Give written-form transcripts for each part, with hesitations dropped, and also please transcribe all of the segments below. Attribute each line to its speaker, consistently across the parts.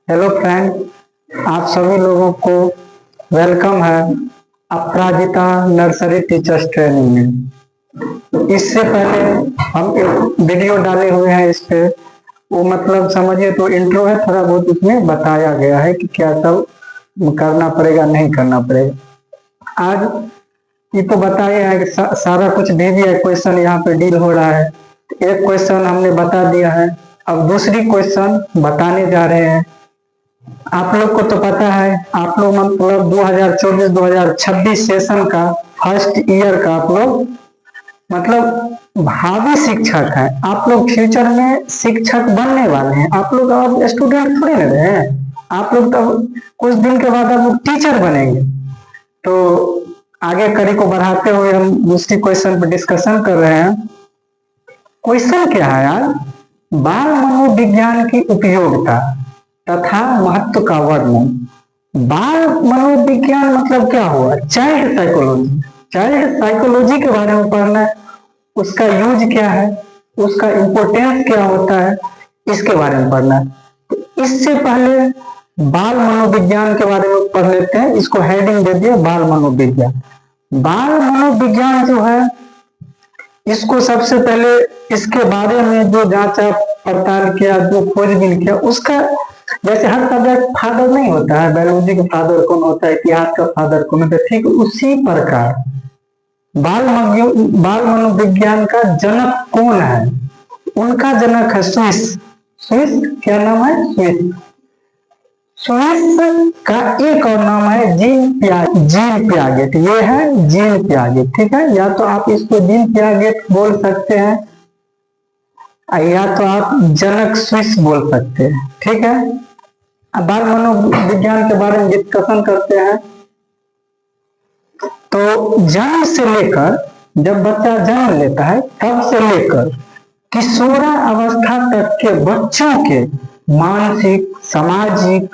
Speaker 1: Hello friend, आप सभी लोगों को वेलकम है अपराजिता नर्सरी टीचर्स ट्रेनिंग में। इससे पहले हम एक वीडियो डाले हुए हैं इस पे, वो मतलब समझिए तो इंट्रो है, थोड़ा बहुत उसमें बताया गया है कि क्या सब करना पड़ेगा नहीं करना पड़ेगा। आज ये तो बताया है कि सारा कुछ दे दिया है, क्वेश्चन यहाँ पे डील हो रहा है। एक क्वेश्चन हमने बता दिया है, अब दूसरी क्वेश्चन बताने जा रहे हैं। आप लोग को तो पता है, आप लोग मतलब 2024-2026 सेशन का फर्स्ट ईयर का आप लोग मतलब भावी शिक्षक है। आप लोग फ्यूचर में शिक्षक बनने वाले हैं। आप लोग अब स्टूडेंट थोड़े ना रहे हैं, आप लोग तो कुछ दिन के बाद आप लोग टीचर बनेंगे। तो आगे कड़ी को बढ़ाते हुए हम दूसरी क्वेश्चन पर डिस्कशन कर रहे हैं। क्वेश्चन क्या है यार, बाल मनोविज्ञान की उपयोगिता तथा महत्व का वर्णन। बाल मनोविज्ञान मतलब क्या हुआ? Child psychology. चाइल्ड साइकोलॉजी के बारे में पढ़ना है, उसका यूज क्या है, उसका इम्पोर्टेंस क्या होता है, इसके बारे में पढ़ना है। तो इससे पहले बाल मनोविज्ञान के बारे में पढ़ लेते हैं। इसको हेडिंग दे दिया बाल मनोविज्ञान। बाल मनोविज्ञान जो है, इसको सबसे पहले इसके बारे में जो जांचा पड़ताल किया, जो खोजबीन किया, उसका जैसे हर सब्जेक्ट फादर नहीं होता है, बायोलॉजी का फादर कौन होता है, इतिहास का फादर कौन होता है, ठीक उसी प्रकार बाल मनोविज्ञान का जनक कौन है? उनका जनक है स्विस। स्विस क्या नाम है? स्विस। स्विस का एक और नाम है जीन पियागेट। ये है जीन पियागेट, ठीक है। या तो आप इसको जीन पियागेट बोल सकते हैं, या तो आप जनक स्विस बोल सकते हैं, ठीक है। अब बाल मनोविज्ञान के बारे में डिस्कशन करते हैं। तो जन्म से लेकर, जब बच्चा जन्म लेता है तब से लेकर किशोरा अवस्था तक के बच्चों के मानसिक, सामाजिक,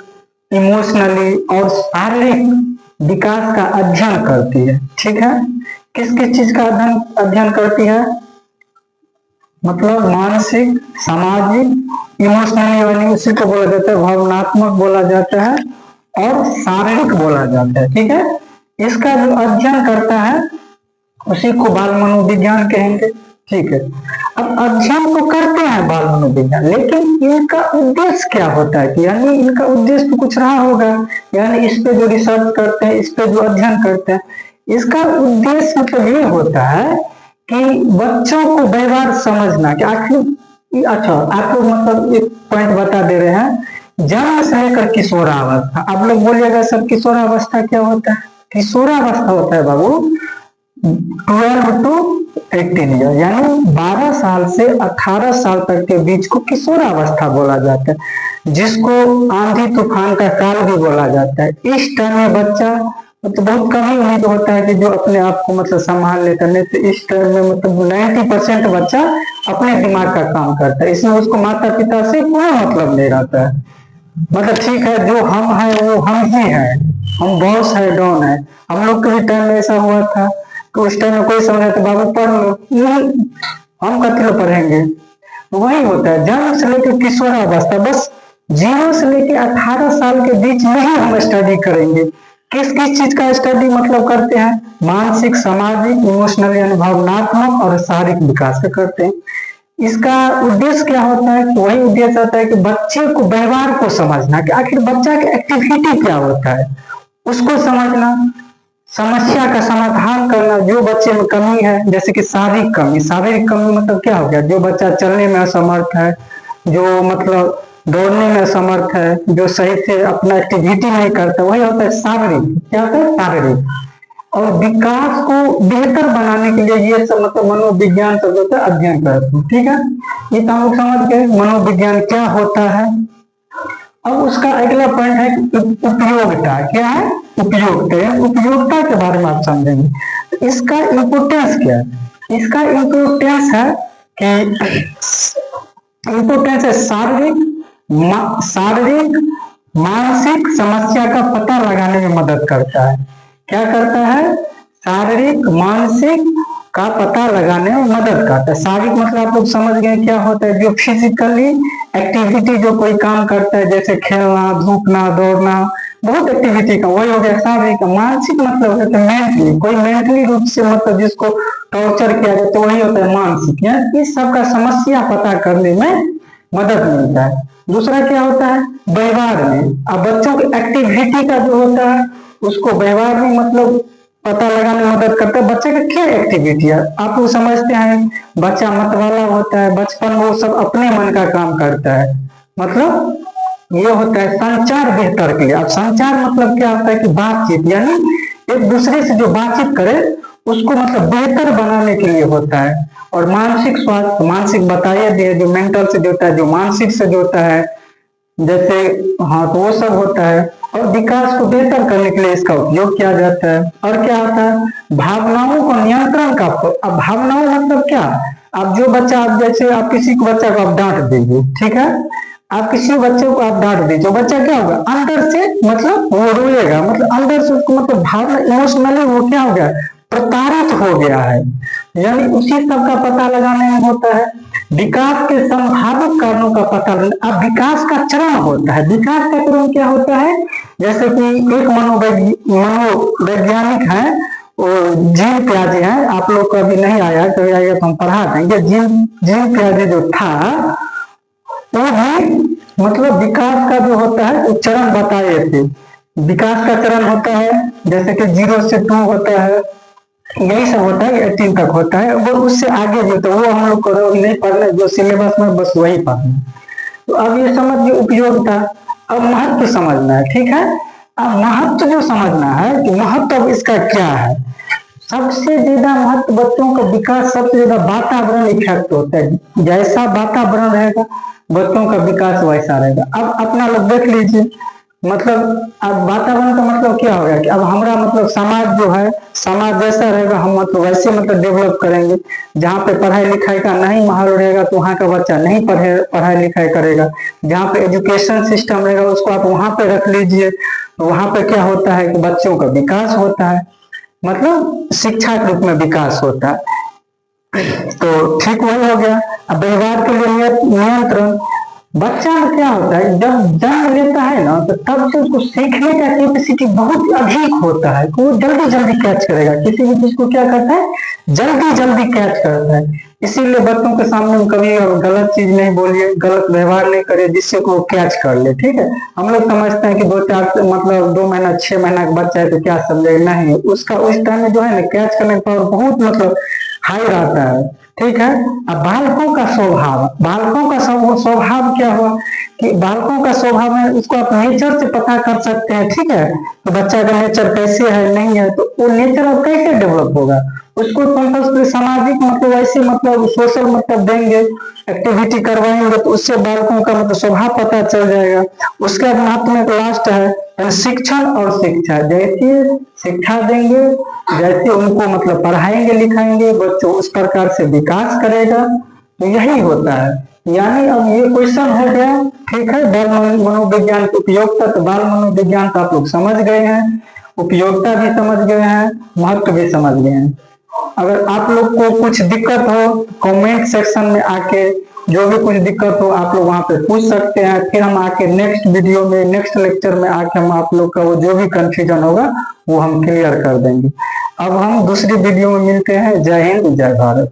Speaker 1: इमोशनली और शारीरिक विकास का अध्ययन करती है, ठीक है। किस किस चीज का अध्ययन करती है? मतलब मानसिक, सामाजिक, इमोशनली, यानी उसी को बोला जाता है भावनात्मक बोला जाता है, और शारीरिक बोला जाता है, ठीक है। इसका जो अध्ययन करता है उसी को बाल मनोविज्ञान कहेंगे, ठीक है। अब अध्ययन तो करते हैं बाल मनोविज्ञान, लेकिन इनका उद्देश्य क्या होता है? यानी इनका उद्देश्य तो कुछ रहा होगा, यानी इस पे जो रिसर्च करते हैं, इस पे जो अध्ययन करते हैं, इसका उद्देश्य मतलब ये होता है कि बच्चों को व्यवहार समझना कि आखिर अच्छा आप लोग मतलब एक पॉइंट बता दे रहे हैं, जन्म से लेकर किशोरावस्था। आप लोग बोलिएगा सर किशोरावस्था क्या होता है? किशोरावस्था होता है बाबू 12 to 18 ईयर, यानी 12 साल से 18 साल तक के बीच को किशोरावस्था बोला जाता है, जिसको आंधी तूफान का काल भी बोला जाता है। इस टाइम में बच्चा तो बहुत कम ही उम्मीद होता है कि जो अपने आप को मतलब संभाल लेता है। तो इस टाइम में मतलब 90% बच्चा अपने दिमाग का काम करता है, इसमें उसको माता पिता से कोई मतलब नहीं रहता है। मतलब ठीक है, जो हम है वो हम ही है, हम बॉस है, डॉन है। हम लोग के भी टाइम में ऐसा हुआ था, तो उस टाइम में कोई समझा तो बाबू पढ़ लो, हम कथी पढ़ेंगे। वही होता है, जन्म से लेकर किशोरावस्था, बस 0 से लेकर 18 साल के बीच में ही हम स्टडी करेंगे। किस किस चीज का स्टडी मतलब करते हैं? मानसिक, सामाजिक, इमोशनल यानी भावनात्मक और शारीरिक विकास का करते हैं। इसका उद्देश्य क्या होता है? वही उद्देश्य होता है कि बच्चे को व्यवहार को समझना, कि आखिर बच्चा की एक्टिविटी क्या होता है उसको समझना, समस्या का समाधान करना, जो बच्चे में कमी है, जैसे कि शारीरिक कमी। शारीरिक कमी मतलब क्या हो गया? जो बच्चा चलने में असमर्थ है, जो मतलब दौड़ने में असमर्थ है, जो सही से अपना एक्टिविटी नहीं करता, वही होता है शारीरिक। क्या होता है? शारीरिक। और विकास को बेहतर बनाने के लिए ये सब मतलब मनोविज्ञान सब होता है अध्ययन करते हैं, ठीक है। ये तो हम लोग समझ गए मनोविज्ञान क्या होता है। अब उसका अगला पॉइंट है उपयोगिता। क्या है? उपयोगिता। उपयोगिता के बारे में आप समझेंगे। तो इसका इम्पोर्टेंस क्या है? इसका इम्पोर्टेंस है कि इम्पोर्टेंस है शारीरिक मानसिक समस्या का पता लगाने में मदद करता है। क्या करता है? शारीरिक मानसिक का पता लगाने में मदद करता है। शारीरिक मतलब आप लोग समझ गए क्या होता है? जो फिजिकली एक्टिविटी जो कोई काम करता है जैसे खेलना, धूपना, दौड़ना, बहुत एक्टिविटी का वही हो गया शारीरिक। मानसिक मतलब है मेंटली, कोई मेंटली रूप से मतलब जिसको टॉर्चर किया जाए तो वही होता है मानसिक। इस सब का समस्या पता करने में मदद मिलता है। दूसरा क्या होता है, व्यवहार में। अब बच्चों की एक्टिविटी का जो होता है उसको व्यवहार में मतलब पता लगाने में मदद करता है। बच्चे का क्या एक्टिविटी है, आप लोग समझते हैं बच्चा मतवाला होता है, बचपन में वो सब अपने मन का काम करता है, मतलब ये होता है संचार बेहतर के लिए। अब संचार मतलब क्या होता है कि बातचीत, यानी एक दूसरे से जो बातचीत करे उसको मतलब बेहतर बनाने के लिए होता है। और मानसिक स्वास्थ्य, मानसिक बताइए दिए, जो मेंटल से जोड़ता है, जो मानसिक से जोड़ता है, जैसे हाँ तो वो सब होता है। और विकास को बेहतर करने के लिए इसका उपयोग किया जाता है। और क्या होता है, भावनाओं को नियंत्रण का। अब भावनाओं मतलब क्या, अब जो बच्चा, आप जैसे आप किसी को बच्चा को आप डांट दीजिए, ठीक है, आप किसी बच्चे को आप डांट दीजिए, बच्चा क्या होगा अंदर से मतलब वो रोएगा, मतलब अंदर से उसको मतलब भावना इमोशनली वो क्या हो गया, प्रताड़ित हो गया है। यानी उसी सब का पता लगाने में होता है। विकास के संभावित कारणों का पता लगाना। अब विकास का चरण होता है, विकास का चरण क्या होता है, जैसे कि एक मनोवैज्ञानिक है, जीन प्याजे है, आप लोग को अभी नहीं आया, कभी आएगा तो हम पढ़ा देंगे। जीन प्याजे जो था वो भी मतलब विकास का जो होता है चरण बताए थे। विकास का चरण होता है जैसे कि 0 से 2 होता है, यही सब होता है, 18 तक होता है। वो उससे आगे जो तो वो हम लोग को नहीं पढ़ना, जो सिलेबस में बस वही पढ़ना। तो अब ये समझिए उपयोगिता। अब महत्व समझना है, ठीक है। अब महत्व जो समझना है कि महत्व इसका क्या है। सबसे ज्यादा महत्व बच्चों का विकास, सबसे ज्यादा वातावरण इफेक्ट होता है। जैसा वातावरण रहेगा बच्चों का विकास वैसा रहेगा। अब अपना लोग देख लीजिए, मतलब अब वातावरण का मतलब क्या होगा कि अब हमारा मतलब समाज जो है, समाज जैसा रहेगा हम मतलब वैसे मतलब डेवलप करेंगे। जहाँ पे पढ़ाई लिखाई का नहीं माहौल रहेगा तो वहाँ का बच्चा नहीं पढ़ाई लिखाई करेगा। जहाँ पे एजुकेशन सिस्टम रहेगा उसको आप वहाँ पे रख लीजिए, तो वहाँ पे क्या होता है कि बच्चों का विकास होता है, मतलब शिक्षा के रूप में विकास होता है। तो ठीक वही हो गया। अब व्यवहार के लिए नियंत्रण। बच्चा में क्या होता है, जब जन्म लेता है ना तो तब से उसको सीखने का कैपेसिटी बहुत अधिक होता है, तो वो जल्दी जल्दी कैच करेगा। किसी भी चीज को क्या करता है, जल्दी जल्दी कैच करता है। इसीलिए बच्चों के सामने कभी गलत चीज नहीं बोलिए, गलत व्यवहार नहीं करे जिससे को कैच कर ले, ठीक है। हम लोग समझते हैं कि 2-4 मतलब 2 महीना 6 महीना का बच्चा है तो क्या समझेगा, नहीं, उसका उस टाइम में जो है ना कैच करने का पावर बहुत मतलब हाई रहता है, ठीक है। अब बालकों का स्वभाव, बालकों का स्वभाव क्या हुआ कि बालकों का स्वभाव में उसको आप नेचर से पता कर सकते हैं, ठीक है। तो बच्चा का नेचर कैसे है नहीं है, तो वो नेचर अब कैसे डेवलप होगा, उसको कंपल्सरी सामाजिक मतलब ऐसे मतलब सोशल मतलब देंगे, एक्टिविटी करवाएंगे तो उससे बालकों का मतलब स्वभाव पता चल जाएगा। उसके बाद महत्व में लास्ट है शिक्षण और शिक्षा। जैसे शिक्षा देंगे, जैसे उनको मतलब पढ़ाएंगे लिखाएंगे, बच्चों उस प्रकार से विकास करेगा। तो यही होता है। यानी अब ये क्वेश्चन हो गया, ठीक है। बाल मनोविज्ञान की उपयोगिता, तो बाल मनोविज्ञान तो आप लोग समझ गए हैं, उपयोगिता भी समझ गए हैं, महत्व भी समझ गए हैं। अगर आप लोग को कुछ दिक्कत हो कमेंट सेक्शन में आके, जो भी कुछ दिक्कत हो आप लोग वहां पे पूछ सकते हैं। फिर हम आके नेक्स्ट वीडियो में, नेक्स्ट लेक्चर में आके हम आप लोग का वो जो भी कंफ्यूजन होगा वो हम क्लियर कर देंगे। अब हम दूसरी वीडियो में मिलते हैं। जय हिंद, जय भारत।